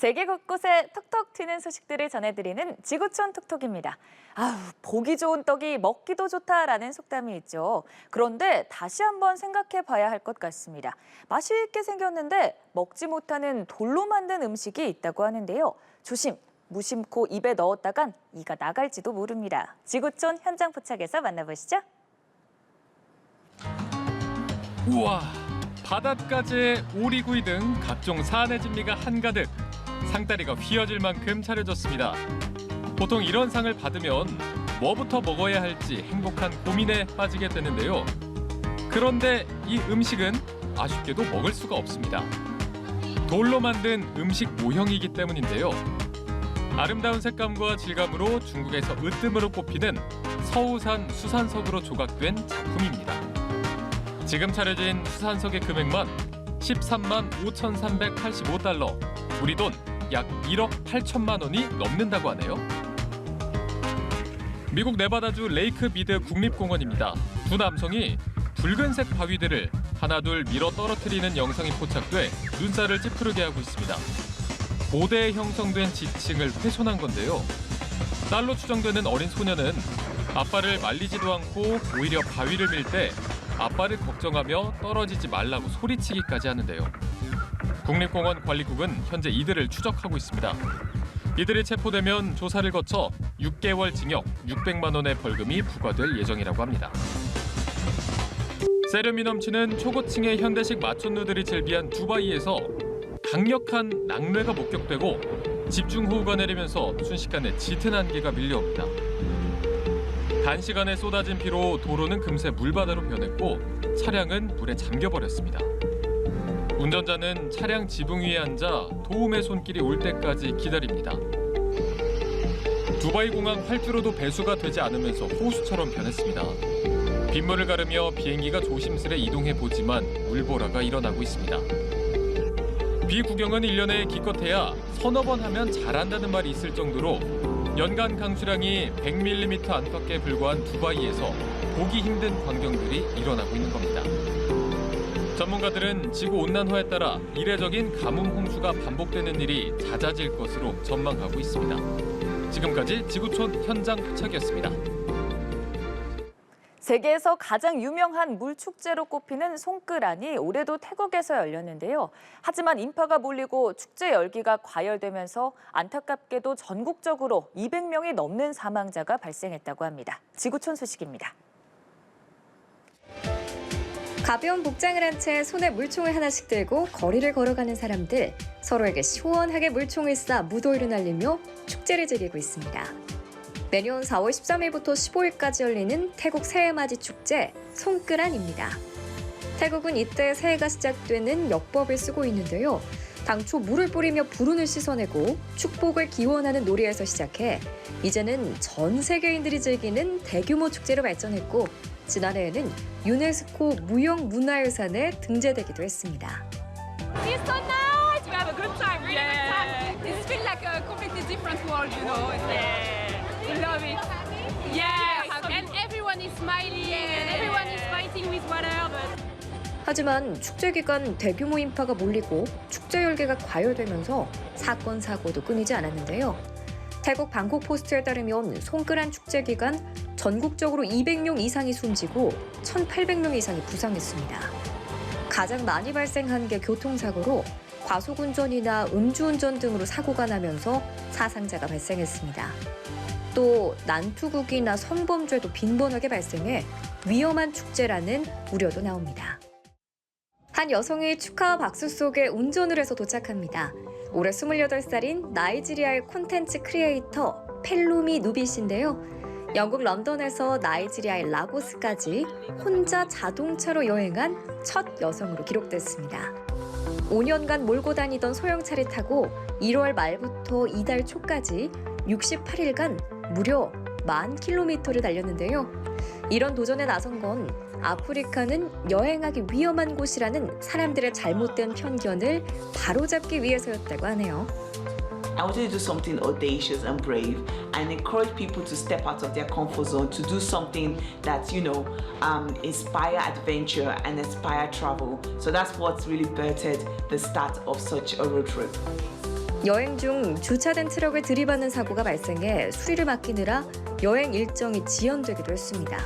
세계 곳곳에 톡톡 튀는 소식들을 전해드리는 지구촌 톡톡입니다. 보기 좋은 떡이 먹기도 좋다라는 속담이 있죠. 그런데 다시 한번 생각해 봐야 할 것 같습니다. 맛있게 생겼는데 먹지 못하는 돌로 만든 음식이 있다고 하는데요. 조심! 무심코 입에 넣었다간 이가 나갈지도 모릅니다. 지구촌 현장 포착에서 만나보시죠. 우와! 바닷가재, 오리구이 등 각종 산의 진미가 한가득. 상다리가 휘어질 만큼 차려졌습니다. 보통 이런 상을 받으면 뭐부터 먹어야 할지 행복한 고민에 빠지게 되는데요. 그런데 이 음식은 아쉽게도 먹을 수가 없습니다. 돌로 만든 음식 모형이기 때문인데요. 아름다운 색감과 질감으로 중국에서 으뜸으로 꼽히는 서우산 수산석으로 조각된 작품입니다. 지금 차려진 수산석의 금액만 13만 5,385달러, 우리 돈 약 1억 8천만 원이 넘는다고 하네요. 미국 네바다주 레이크 미드 국립공원입니다. 두 남성이 붉은색 바위들을 하나둘 밀어 떨어뜨리는 영상이 포착돼 눈살을 찌푸르게 하고 있습니다. 고대에 형성된 지층을 훼손한 건데요. 딸로 추정되는 어린 소녀는 아빠를 말리지도 않고 오히려 바위를 밀 때 아빠를 걱정하며 떨어지지 말라고 소리치기까지 하는데요. 국립공원 관리국은 현재 이들을 추적하고 있습니다. 이들이 체포되면 조사를 거쳐 6개월 징역, 600만 원의 벌금이 부과될 예정이라고 합니다. 세련미 넘치는 초고층의 현대식 마천루들이 즐비한 두바이에서 강력한 낙뢰가 목격되고 집중호우가 내리면서 순식간에 짙은 안개가 밀려옵니다. 단시간에 쏟아진 비로 도로는 금세 물바다로 변했고 차량은 물에 잠겨버렸습니다. 운전자는 차량 지붕 위에 앉아 도움의 손길이 올 때까지 기다립니다. 두바이 공항 활주로도 배수가 되지 않으면서 호수처럼 변했습니다. 빗물을 가르며 비행기가 조심스레 이동해보지만 물보라가 일어나고 있습니다. 비 구경은 1년에 기껏해야 서너 번 하면 잘한다는 말이 있을 정도로 연간 강수량이 100mm 안팎에 불과한 두바이에서 보기 힘든 광경들이 일어나고 있는 겁니다. 전문가들은 지구온난화에 따라 이례적인 가뭄 홍수가 반복되는 일이 잦아질 것으로 전망하고 있습니다. 지금까지 지구촌 현장 포착이었습니다. 세계에서 가장 유명한 물축제로 꼽히는 송끄란이 올해도 태국에서 열렸는데요. 하지만 인파가 몰리고 축제 열기가 과열되면서 안타깝게도 전국적으로 200명이 넘는 사망자가 발생했다고 합니다. 지구촌 소식입니다. 가벼운 복장을 한 채 손에 물총을 하나씩 들고 거리를 걸어가는 사람들, 서로에게 시원하게 물총을 쏴 무더위를 날리며 축제를 즐기고 있습니다. 매년 4월 13일부터 15일까지 열리는 태국 새해맞이 축제 송끄란입니다. 태국은 이때 새해가 시작되는 역법을 쓰고 있는데요. 당초 물을 뿌리며 불운을 씻어내고 축복을 기원하는 놀이에서 시작해 이제는 전 세계인들이 즐기는 대규모 축제로 발전했고 지난해에는 유네스코 무형문화유산에 등재되기도 했습니다. It's so nice. We have a good time. Really good time. It feels like a completely different world, you know. We love it. Yeah, and everyone is smiling and everyone is fighting with water. 하지만 축제 기간 대규모 인파가 몰리고 축제 열기가 과열되면서 사건 사고도 끊이지 않았는데요. 태국 방콕 포스트에 따르면 송끄란 축제 기간 전국적으로 200명 이상이 숨지고 1,800명 이상이 부상했습니다. 가장 많이 발생한 게 교통사고로 과속운전이나 음주운전 등으로 사고가 나면서 사상자가 발생했습니다. 또 난투극이나 성범죄도 빈번하게 발생해 위험한 축제라는 우려도 나옵니다. 한 여성이 축하와 박수 속에 운전을 해서 도착합니다. 올해 28살인 나이지리아의 콘텐츠 크리에이터 펠루미 누빗인데요. 영국 런던에서 나이지리아의 라고스까지 혼자 자동차로 여행한 첫 여성으로 기록됐습니다. 5년간 몰고 다니던 소형차를 타고 1월 말부터 이달 초까지 68일간 무려 10,000km를 달렸는데요. 이런 도전에 나선 건 아프리카는 여행하기 위험한 곳이라는 사람들의 잘못된 편견을 바로잡기 위해서였다고 하네요. I wanted to do something audacious and brave and encourage people to step out of their comfort zone, to do something that, inspire adventure and inspire travel. So that's what's really birthed the start of such a road trip. 여행 중 주차된 트럭을 들이받는 사고가 발생해 수리를 맡기느라 여행 일정이 지연되기도 했습니다.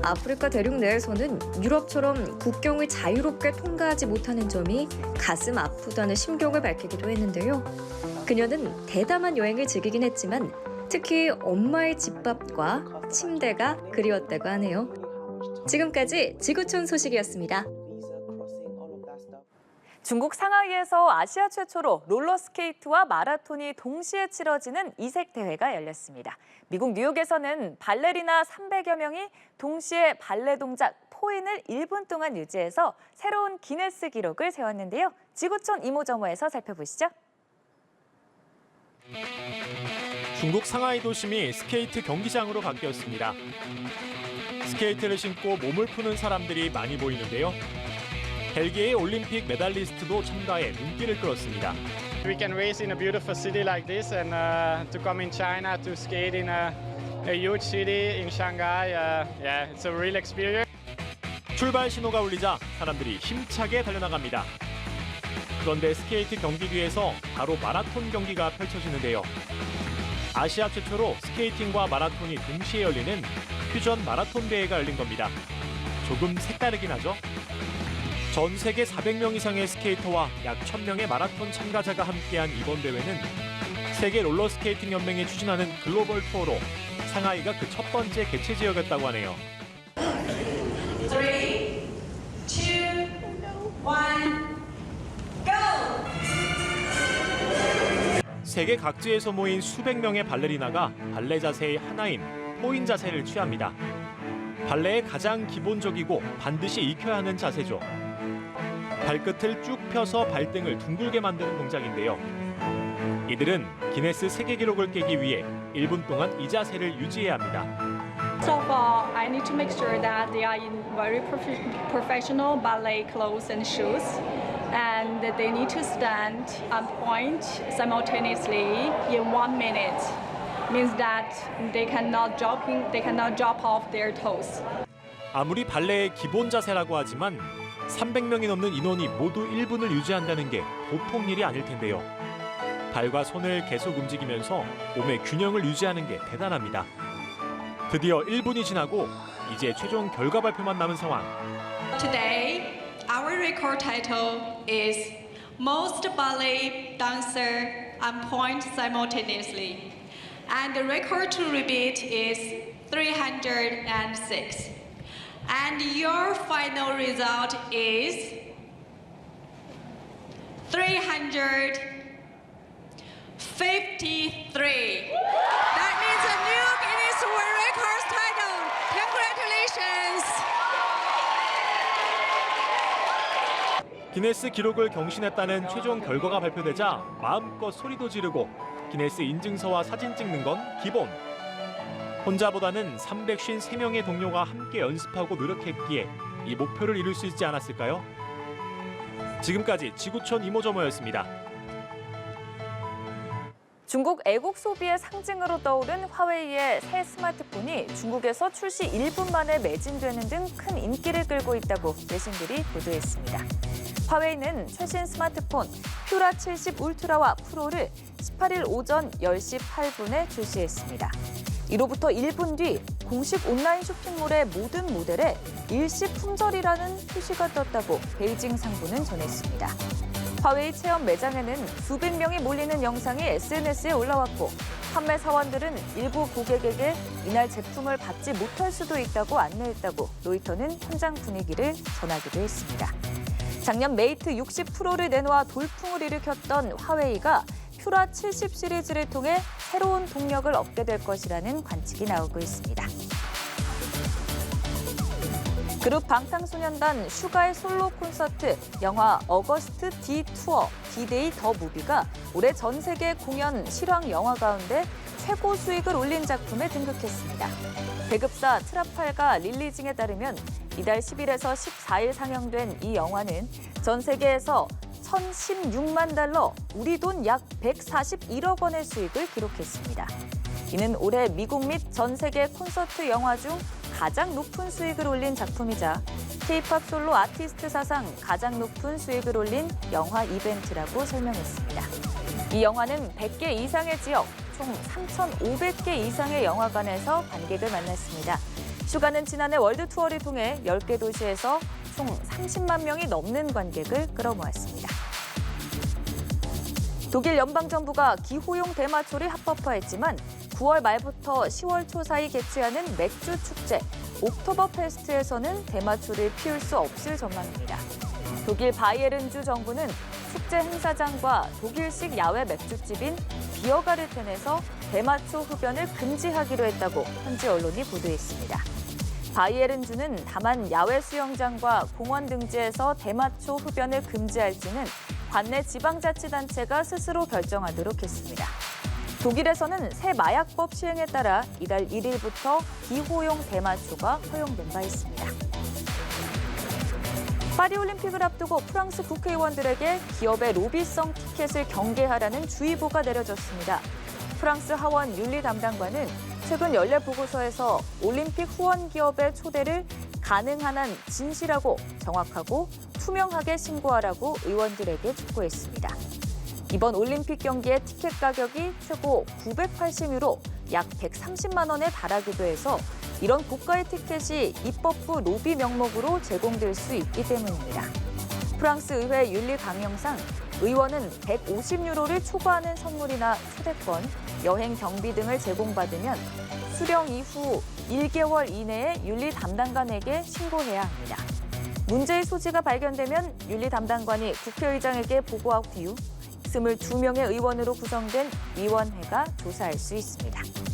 아프리카 대륙 내에서는 유럽처럼 국경을 자유롭게 통과하지 못하는 점이 가슴 아프다는 심경을 밝히기도 했는데요. 그녀는 대담한 여행을 즐기긴 했지만 특히 엄마의 집밥과 침대가 그리웠다고 하네요. 지금까지 지구촌 소식이었습니다. 중국 상하이에서 아시아 최초로 롤러스케이트와 마라톤이 동시에 치러지는 이색 대회가 열렸습니다. 미국 뉴욕에서는 발레리나 300여 명이 동시에 발레 동작 포인을 1분 동안 유지해서 새로운 기네스 기록을 세웠는데요. 지구촌 이모저모에서 살펴보시죠. 중국 상하이 도심이 스케이트 경기장으로 바뀌었습니다. 스케이트를 신고 몸을 푸는 사람들이 많이 보이는데요. 벨기에의 올림픽 메달리스트도 참가해 눈길을 끌었습니다. We can race in a beautiful city like this, and to come in China to skate in a huge city in Shanghai, yeah, it's a real experience. 출발 신호가 울리자 사람들이 힘차게 달려나갑니다. 그런데 스케이트 경기 뒤에서 바로 마라톤 경기가 펼쳐지는데요. 아시아 최초로 스케이팅과 마라톤이 동시에 열리는 퓨전 마라톤 대회가 열린 겁니다. 조금 색다르긴 하죠? 전 세계 400명 이상의 스케이터와 약 1000명의 마라톤 참가자가 함께한 이번 대회는 세계 롤러스케이팅 연맹이 추진하는 글로벌 투어로 상하이가 그 첫 번째 개최 지역이었다고 하네요. 3, 2, 1, go! 세계 각지에서 모인 수백 명의 발레리나가 발레 자세의 하나인 포인 자세를 취합니다. 발레의 가장 기본적이고 반드시 익혀야 하는 자세죠. 발끝을 쭉 펴서 발등을 둥글게 만드는 동작인데요. 이들은 기네스 세계 기록을 깨기 위해 1분 동안 이 자세를 유지해야 합니다. So far, I need to make sure that they are in very professional ballet clothes and shoes, and that they need to stand on point simultaneously in 1 minute. Means that they cannot drop off their toes. 아무리 발레의 기본 자세라고 하지만 300명이 넘는 인원이 모두 1분을 유지한다는 게 보통 일이 아닐 텐데요. 발과 손을 계속 움직이면서 몸의 균형을 유지하는 게 대단합니다. 드디어 1분이 지나고 이제 최종 결과 발표만 남은 상황. Today, our record title is Most Ballet Dancer on Point Simultaneously. And the record to repeat is 306. And your final result is 353. That means a new Guinness World Records title. Congratulations. 기네스 기록을 경신했다는 최종 결과가 발표되자 마음껏 소리도 지르고 기네스 인증서와 사진 찍는 건 기본. 혼자보다는 353명의 동료가 함께 연습하고 노력했기에 이 목표를 이룰 수 있지 않았을까요? 지금까지 지구촌 이모저모였습니다. 중국 애국 소비의 상징으로 떠오른 화웨이의 새 스마트폰이 중국에서 출시 1분 만에 매진되는 등 큰 인기를 끌고 있다고 외신들이 보도했습니다. 화웨이는 최신 스마트폰 퓨라 70 울트라와 프로를 18일 오전 10시 8분에 출시했습니다. 이로부터 1분 뒤 공식 온라인 쇼핑몰의 모든 모델에 일시 품절이라는 표시가 떴다고 베이징 상부는 전했습니다. 화웨이 체험 매장에는 수백 명이 몰리는 영상이 SNS에 올라왔고 판매 사원들은 일부 고객에게 이날 제품을 받지 못할 수도 있다고 안내했다고 로이터는 현장 분위기를 전하기도 했습니다. 작년 메이트 60 프로를 내놓아 돌풍을 일으켰던 화웨이가 퓨라 70 시리즈를 통해 새로운 동력을 얻게 될 것이라는 관측이 나오고 있습니다. 그룹 방탄소년단 슈가의 솔로 콘서트 영화 어거스트 D 투어 D-Day 더 무비가 올해 전 세계 공연 실황 영화 가운데 최고 수익을 올린 작품에 등극했습니다. 배급사 트라팔가 릴리징에 따르면 이달 10일에서 14일 상영된 이 영화는 전 세계에서 1,016만 달러, 우리 돈 약 141억 원의 수익을 기록했습니다. 이는 올해 미국 및 전 세계 콘서트 영화 중 가장 높은 수익을 올린 작품이자 K-팝 솔로 아티스트 사상 가장 높은 수익을 올린 영화 이벤트라고 설명했습니다. 이 영화는 100개 이상의 지역, 총 3,500개 이상의 영화관에서 관객을 만났습니다. 슈가는 지난해 월드 투어를 통해 10개 도시에서 총 30만 명이 넘는 관객을 끌어모았습니다. 독일 연방정부가 기호용 대마초를 합법화했지만 9월 말부터 10월 초 사이 개최하는 맥주 축제 옥토버페스트에서는 대마초를 피울 수 없을 전망입니다. 독일 바이에른주 정부는 축제 행사장과 독일식 야외 맥주집인 비어가르텐에서 대마초 흡연을 금지하기로 했다고 현지 언론이 보도했습니다. 바이에른주는 다만 야외 수영장과 공원 등지에서 대마초 흡연을 금지할지는 관내 지방자치단체가 스스로 결정하도록 했습니다. 독일에서는 새 마약법 시행에 따라 이달 1일부터 기호용 대마초가 허용된 바 있습니다. 파리올림픽을 앞두고 프랑스 국회의원들에게 기업의 로비성 티켓을 경계하라는 주의보가 내려졌습니다. 프랑스 하원 윤리 담당관은 최근 연례 보고서에서 올림픽 후원 기업의 초대를 가능한 한 진실하고 정확하고 투명하게 신고하라고 의원들에게 촉구했습니다. 이번 올림픽 경기의 티켓 가격이 최고 980유로, 약 130만 원에 달하기도 해서 이런 고가의 티켓이 입법부 로비 명목으로 제공될 수 있기 때문입니다. 프랑스 의회 윤리 강령상 의원은 150유로를 초과하는 선물이나 초대권, 여행 경비 등을 제공받으면 수령 이후 1개월 이내에 윤리 담당관에게 신고해야 합니다. 문제의 소지가 발견되면 윤리 담당관이 국회의장에게 보고한 뒤 22명의 의원으로 구성된 위원회가 조사할 수 있습니다.